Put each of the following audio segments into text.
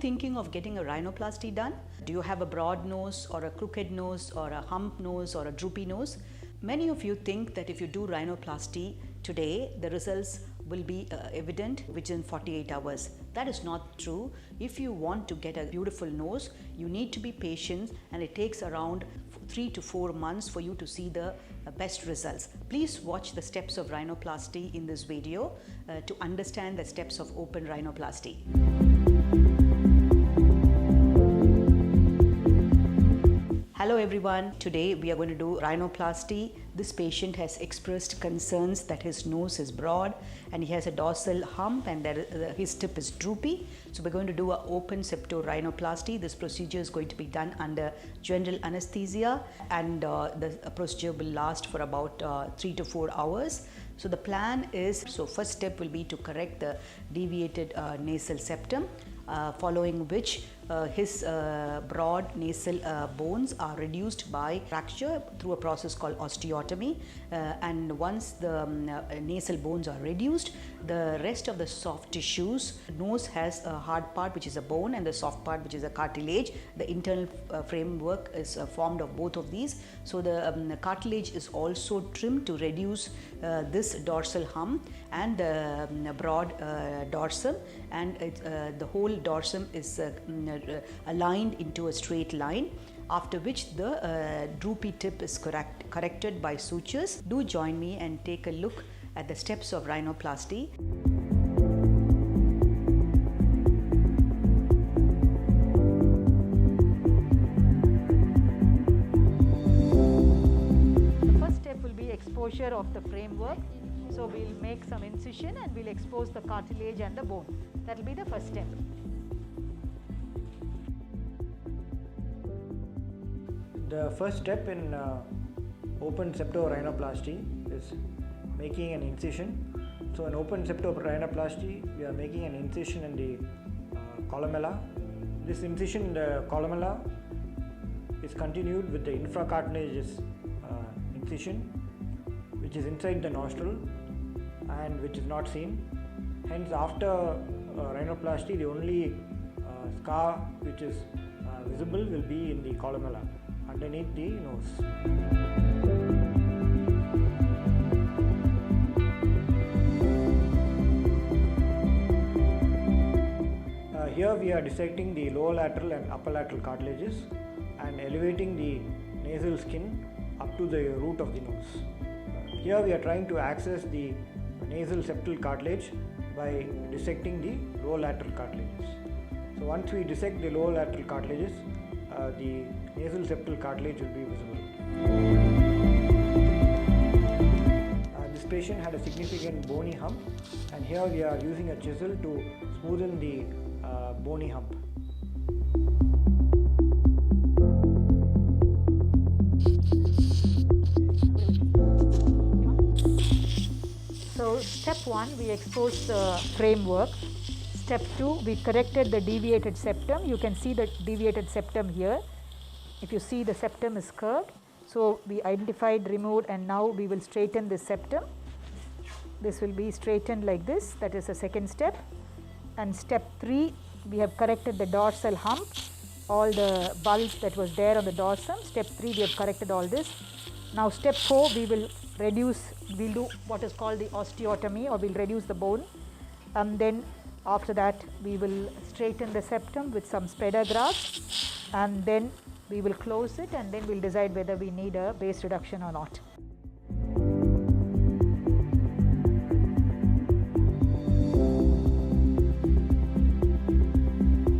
thinking of getting a rhinoplasty done? Do you have a broad nose or a crooked nose or a hump nose or a droopy nose? Many of you think that if you do rhinoplasty today, the results will be evident within 48 hours. That is not true. If you want to get a beautiful nose, you need to be patient, and it takes around 3 to 4 months for you to see the best results. Please watch the steps of rhinoplasty in this video to understand the steps of open rhinoplasty. Hello everyone, today we are going to do rhinoplasty. This patient has expressed concerns that his nose is broad and he has a dorsal hump and his tip is droopy. So we're going to do an open septo rhinoplasty. This procedure is going to be done under general anesthesia, and the procedure will last for about 3 to 4 hours. So the plan is, first step will be to correct the deviated nasal septum, following which his broad nasal bones are reduced by fracture through a process called osteotomy, and once the nasal bones are reduced, the rest of the soft tissues, nose has a hard part which is a bone and the soft part which is a cartilage. The internal framework is formed of both of these. So the cartilage is also trimmed to reduce this dorsal hump and the broad dorsum, and the whole dorsum is aligned into a straight line, after which the droopy tip is corrected by sutures. Do join me and take a look at the steps of rhinoplasty. The first step will be exposure of the framework. So we'll make some incision and we'll expose the cartilage and the bone. That will be the first step. The first step in open septorhinoplasty is making an incision. So in open septorhinoplasty, we are making an incision in the columella. This incision in the columella is continued with the infracartilaginous incision, which is inside the nostril and which is not seen. Hence, after rhinoplasty, the only scar which is visible will be in the columella underneath the nose. Here we are dissecting the lower lateral and upper lateral cartilages and elevating the nasal skin up to the root of the nose. Here we are trying to access the nasal septal cartilage by dissecting the lower lateral cartilages. So once we dissect the lower lateral cartilages, the nasal septal cartilage will be visible. This patient had a significant bony hump, and here we are using a chisel to smoothen the bony hump. So step 1, we exposed the framework. Step 2, we corrected the deviated septum. You can see the deviated septum here. If you see, the septum is curved. So we identified, removed, and now we will straighten the septum. This will be straightened like this. That is the second step. And step 3, we have corrected the dorsal hump, all the bulge that was there on the dorsum. Step 3, we have corrected all this. Now step 4, we will we'll do what is called the osteotomy, or we'll reduce the bone. And then after that, we will straighten the septum with some spreader grafts, and then we will close it, and then we'll decide whether we need a base reduction or not.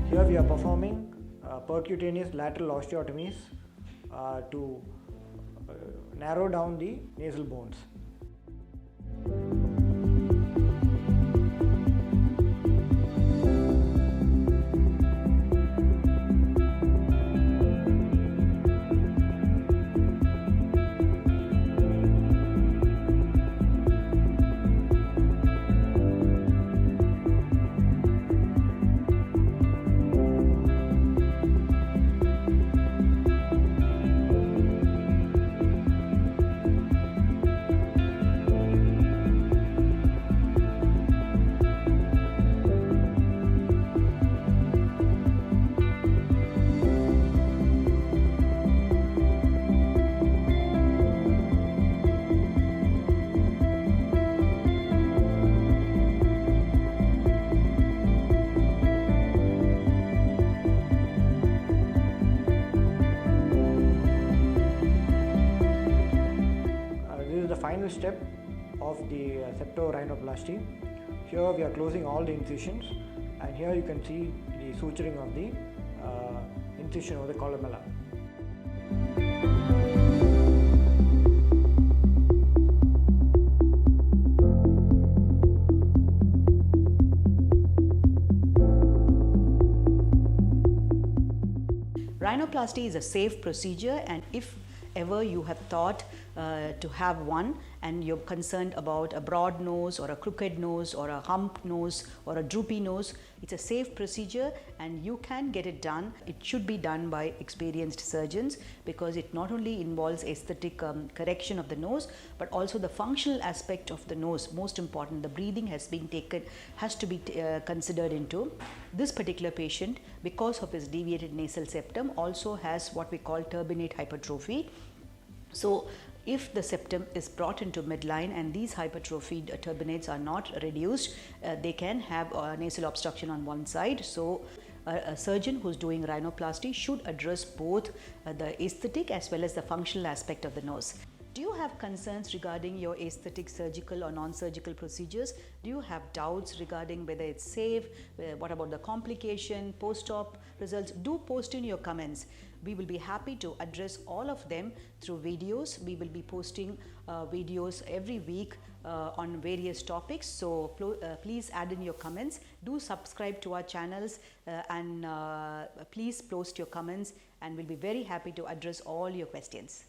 Here we are performing percutaneous lateral osteotomies to narrow down the nasal bones. is the final step of the septorhinoplasty. Here we are closing all the incisions, and here you can see the suturing of the incision over the columella. Rhinoplasty is a safe procedure, and if ever you have thought to have one and you're concerned about a broad nose or a crooked nose or a hump nose or a droopy nose, it's a safe procedure and you can get it done. It should be done by experienced surgeons because it not only involves aesthetic correction of the nose but also the functional aspect of the nose. Most important, the breathing has to be considered into. This particular patient, because of his deviated nasal septum, also has what we call turbinate hypertrophy. So if the septum is brought into midline and these hypertrophied turbinates are not reduced, they can have nasal obstruction on one side. So a surgeon who's doing rhinoplasty should address both the aesthetic as well as the functional aspect of the nose. Do you have concerns regarding your aesthetic surgical or non-surgical procedures? Do you have doubts regarding whether it's safe? What about the complication, post-op results? Do post in your comments. We will be happy to address all of them through videos. We will be posting videos every week on various topics. So please add in your comments. Do subscribe to our channels and please post your comments, and we'll be very happy to address all your questions.